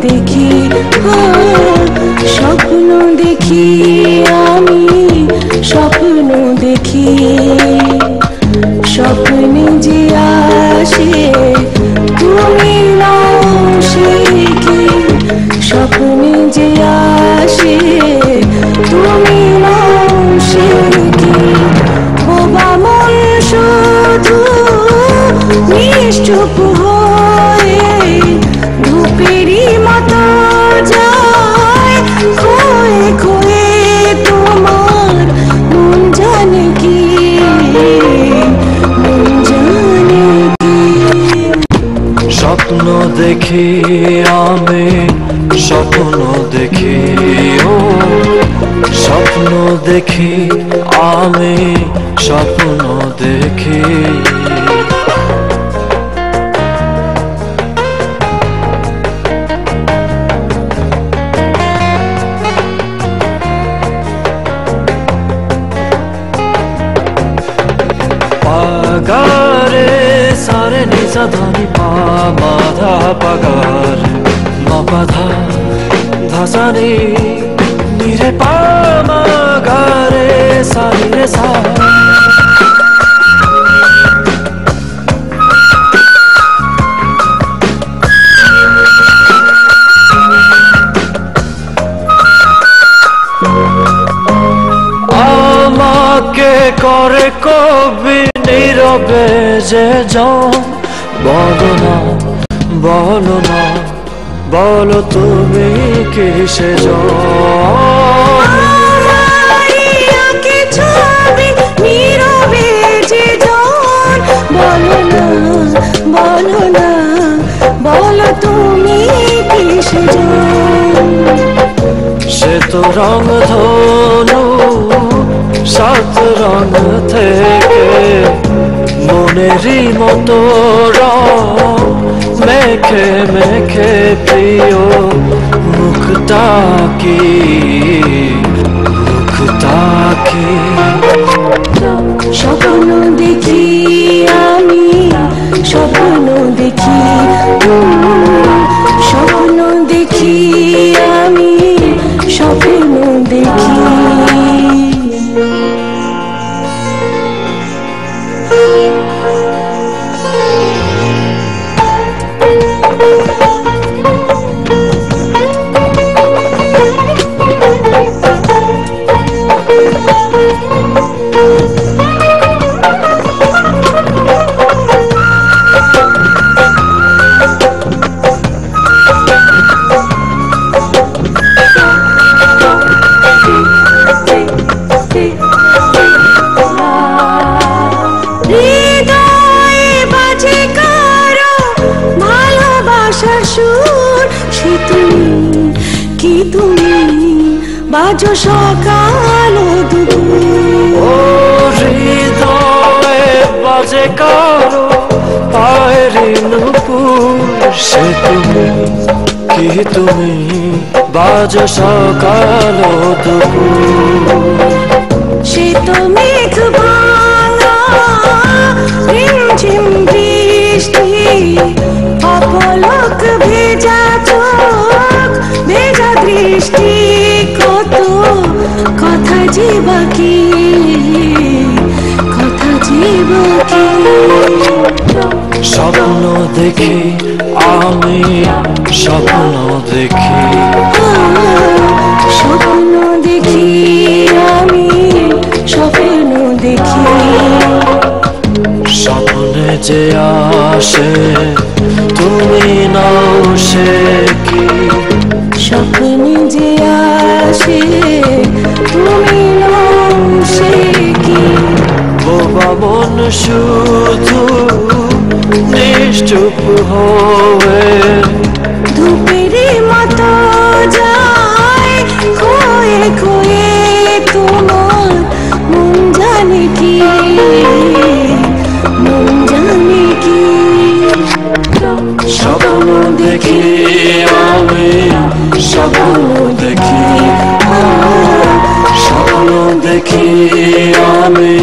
দেখি, স্বপ্ন দেখি, আমি স্বপ্ন দেখি। স্বপ্নে যে আসে তুমি নাও সে কি, স্বপ্নে যে আসে তুমি নাও সে কি। বোবা মন শুধু নিশ্চুপ হয়ে ধূপেরই মতো যায় খোয়ে খোয়ে। তোমার মন জানে কি, মন জানে কি। স্বপ্ন দেখি আমি স্বপ্ন দেখি, ও স্বপ্ন দেখি আমি স্বপ্ন দেখি। পাগারে সারে নিসা ধানি পা মাধা পাগার মা পাধা ধাসানি নিরে পা মাগারে সানি রে সা। আমাকে করে কবি নীরবে যে জন, বলো না বলো না বলো তুমি কিসে জন। নীরবে যে জন, বলো না বলো না বলো তুমি কিসে জন। সে তো রং ধনু সাত রং থেকে মনেরই মতো রং মেখে মেখে প্রিয় মুখটা কি, মুখটা কি। স্বপ্ন দেখি আমি স্বপ্ন দেখি, স্বপ্ন দেখি আমি স্বপ্ন দেখি। বাজো সকাল দুপুর, ও হৃদয়ে বাজে কারো পায়ের নুপুর। সে তুমি কি তুমি বাজো সকাল দুপুর। সে তো মেঘ ভাঙা রিমঝিম বৃষ্টি, অপলক ভেজা চোখ ভেজা দৃষ্টি। কত কথা যে বাকি, কথা যে বাকি। স্বপ্ন দেখি আমি স্বপ্ন দেখি, স্বপ্ন দেখি আমি স্বপ্ন দেখি। স্বপ্নে যে আসে তুমি নাও সে কি, স্বপ্নে যে আসে তুমি নাও সে কি। বোবা মন শুধু নিশ্চুপ হয়ে ধূপেরই মতো যায় খোয়ে খোয়ে। তোমার মন জানে কি, মন জানে কি। স্বপ্ন দেখি আমি স্বপ্ন দেখি, স্বপ্ন দেখি আমি